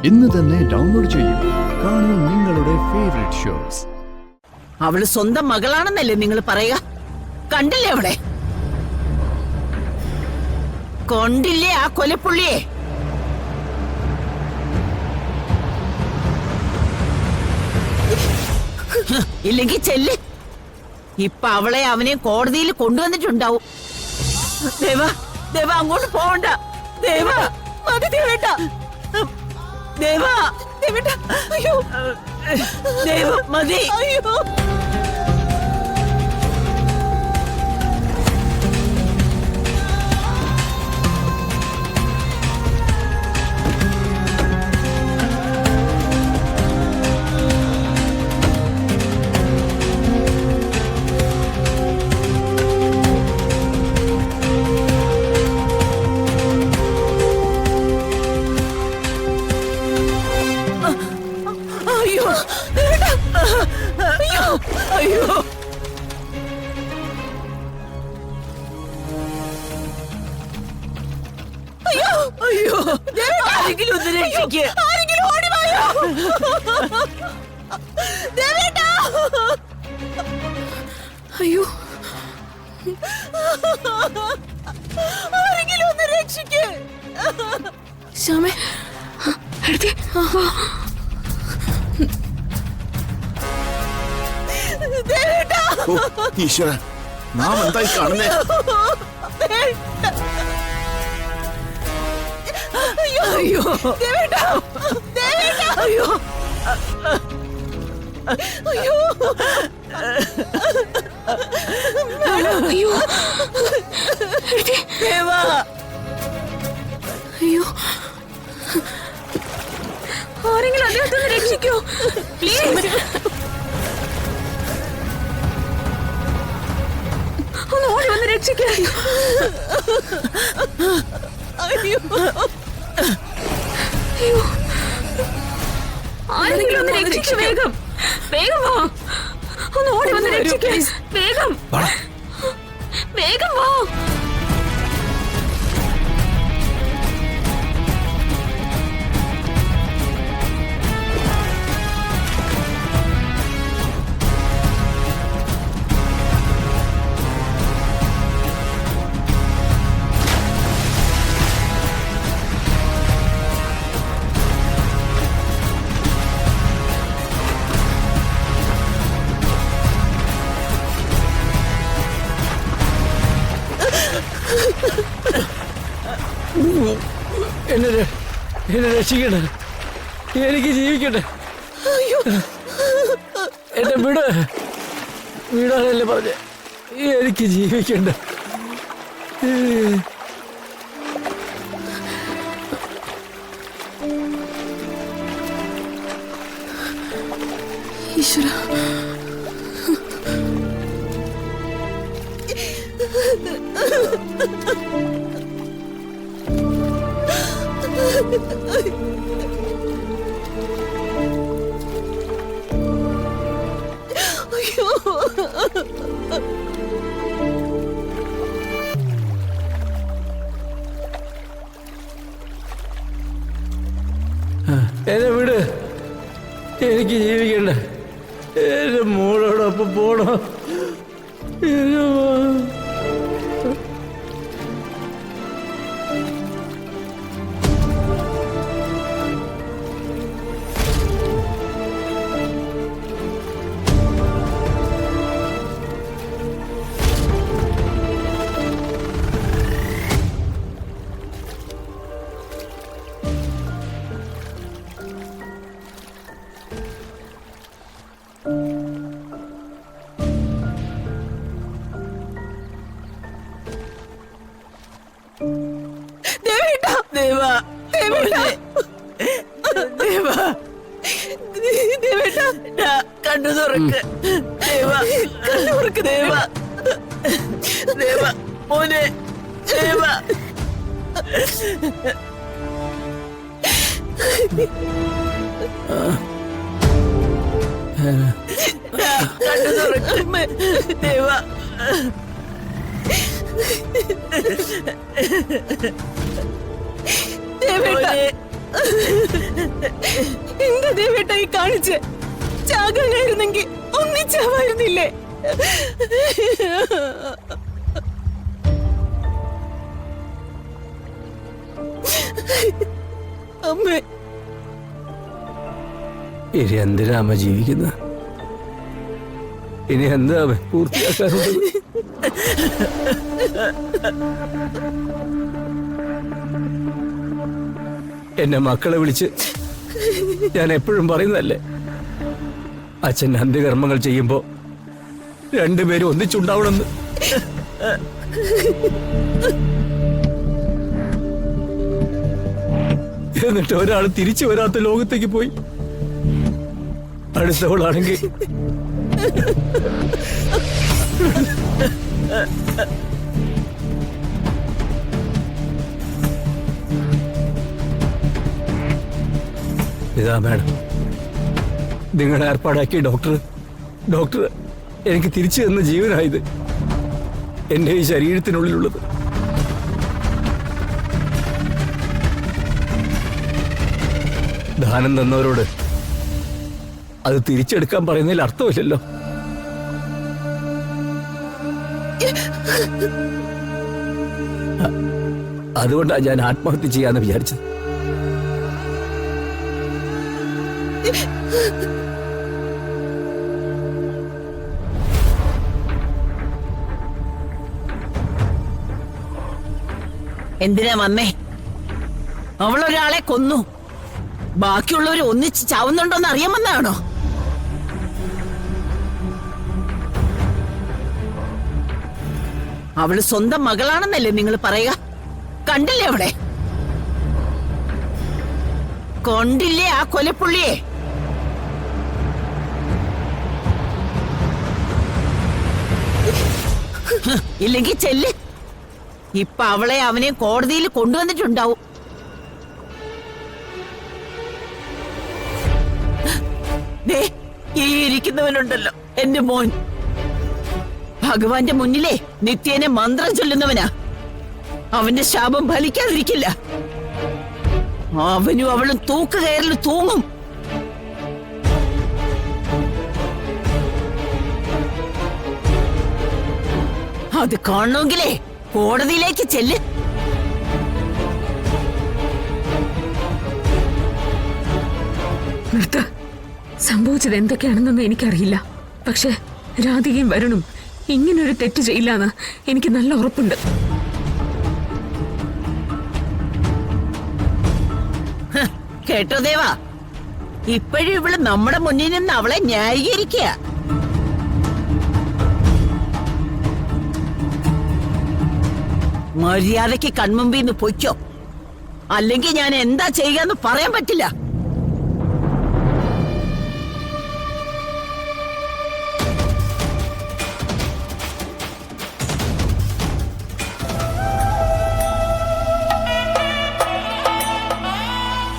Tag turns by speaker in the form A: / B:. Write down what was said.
A: ഇന്ന് തന്നെ ഡൗൺലോഡ് ചെയ്യൂ. കാണൂ നിങ്ങളുടെ ഫേവറേറ്റ് ഷോസ്.
B: അവള് സ്വന്തം മകളാണെന്നല്ലേ നിങ്ങൾ പറയുക? കണ്ടില്ലേ അവിടെ? കൊണ്ടില്ലേ ആ കൊലപ്പുള്ളിയെ? ഇല്ലെങ്കിൽ ചെല്ല്. ഇപ്പൊ അവളെ അവനെ കോടതിയിൽ കൊണ്ടുവന്നിട്ടുണ്ടാവും. ദേവ, ദേവ അങ്ങോട്ട് പോവണ്ട. ദേവ, മതി ദേവേട്ട. ദേവ, ദേവേട്ട, അയ്യോ, ദേവ മതി. അയ്യോ, അയ്യോ, അയ്യോ, അയ്യോ, ആരെങ്കിലും ഒന്ന് രക്ഷിക്ക്. ആരെങ്കിലും ഓടി വായോ. ദേവേട്ടാ, അയ്യോ, ആരെങ്കിലും ഒന്ന് രക്ഷിക്ക്. ശ്യാമേ, എടുത്തി.
C: ഈശ്വര, നാം എന്തായി കാണുന്നേ?
B: അയ്യോ, അയ്യോ, ദേവേട്ടാ, ദേവേട്ടാ, അയ്യോ, അയ്യോ, അയ്യോ, ദേവാ, അയ്യോ, ആരെങ്കിലും അദ്ദേഹത്തെ രക്ഷിക്കൂ പ്ലീസ്. ഒന്ന് ഓടി വന്ന് രക്ഷിക്കൂ. അയ്യോ, അയ്യോ, ആരെങ്കിലും ഒന്ന് രക്ഷിക്കൂ. വേഗം വേഗം വാ. ഒന്ന് ഓടി വന്ന് രക്ഷിക്കൂ. വേഗം വേഗം വാ.
D: എന്നെ രക്ഷിക്കട്ടെ, എനിക്ക് ജീവിക്കട്ടെ. എന്നെ വിടാനല്ലേ പറഞ്ഞ? എനിക്ക് ജീവിക്കണ്ട.
B: ഈശ്വര, അയ്യോ,
D: എന്നെ വിട്, എനിക്ക് ജീവിക്കണ്ട. എന്റെ മോളോടൊപ്പം പോണോ?
B: ദേവേട്ടാ, ദേവാ, ദേവേട്ടാ, ദേവാ, ദേവേട്ടാ, കണ്ണു തുറക്ക്. ദേവാ, കണ്ണു തുറക്ക്. ദേവാ, ദേവാ, മോനെ, ദേവാ, കണ്ണു തുറക്ക്. ദേവാ, ദേവേട്ടാ, എന്താ ദേവേട്ടായി കാണിച്ച് ചാകാനായിരുന്നെങ്കിൽ ഒന്നിച്ചാവായിരുന്നില്ലേ? അമ്മേ,
D: ഇനി എന്തിനാ അമ്മ ജീവിക്കുന്നത്? ഇനി എന്താ അമ്മ പൂർത്തിയാക്കാനുള്ളത്? എന്നെ മക്കളെ വിളിച്ച് ഞാൻ എപ്പോഴും പറയുന്നതല്ലേ, അച്ഛൻ അന്ത്യകർമ്മങ്ങൾ ചെയ്യുമ്പോ രണ്ടുപേരും ഒന്നിച്ചുണ്ടാവണമെന്ന്. എന്നിട്ട് ഒരാൾ തിരിച്ചു വരാത്ത ലോകത്തേക്ക് പോയി. അടുത്തവളാണെങ്കിൽ ഇതാ മാഡം, നിങ്ങൾ ഏർപ്പാടാക്കിയ ഡോക്ടർ എനിക്ക് തിരിച്ചു തന്ന ജീവനായത്, എന്റെ ഈ ശരീരത്തിനുള്ളിലുള്ളത്. ദാനം തന്നവരോട് അത് തിരിച്ചെടുക്കാൻ പറയുന്നതിൽ അർത്ഥമില്ലല്ലോ. അതുകൊണ്ടാണ് ഞാൻ ആത്മഹത്യ ചെയ്യാന്ന് വിചാരിച്ചത്.
E: എന്തിനാ വന്നേ? അവളൊരാളെ കൊന്നു, ബാക്കിയുള്ളവർ ഒന്നിച്ച് ചാവുന്നുണ്ടോന്ന് അറിയാമെന്നാണോ? അവള് സ്വന്തം മകളാണെന്നല്ലേ നിങ്ങൾ പറയുക? കണ്ടില്ലേ അവിടെ? കൊണ്ടില്ലേ ആ കൊലപ്പുള്ളിയെ? ഇല്ലെങ്കിൽ ചെല്ല്, ഇപ്പൊ അവളെ അവനെ കോടതിയിൽ കൊണ്ടുവന്നിട്ടുണ്ടാവും. ദേ, ഈ ഇരിക്കുന്നവനുണ്ടല്ലോ എന്റെ മോൻ, ഭഗവാന്റെ മുന്നിലെ നിത്യേനെ മന്ത്രം ചൊല്ലുന്നവനാ. അവന്റെ ശാപം ഫലിക്കാതിരിക്കില്ല. അവനും അവളും തൂക്കുകയറിൽ തൂങ്ങും. അത് കാണണമെങ്കിലേ കോടതിയിലേക്ക് ചെല്ല്.
B: നിർത്ത. സംഭവിച്ചത് എന്തൊക്കെയാണെന്നൊന്നും എനിക്കറിയില്ല. പക്ഷെ രാധികയും വരുണും ഇങ്ങനൊരു തെറ്റ് ചെയ്യില്ലാന്ന് എനിക്ക് നല്ല ഉറപ്പുണ്ട്.
E: കേട്ടോ ദേവാ, ഇപ്പോഴും ഇവള് നമ്മുടെ മുന്നിൽ നിന്ന് അവളെ ന്യായീകരിക്കുക. മര്യാദയ്ക്ക് കൺമുമ്പിൽ നിന്ന് പൊയ്ക്കോ, അല്ലെങ്കിൽ ഞാൻ എന്താ ചെയ്യാന്ന് പറയാൻ പറ്റില്ല.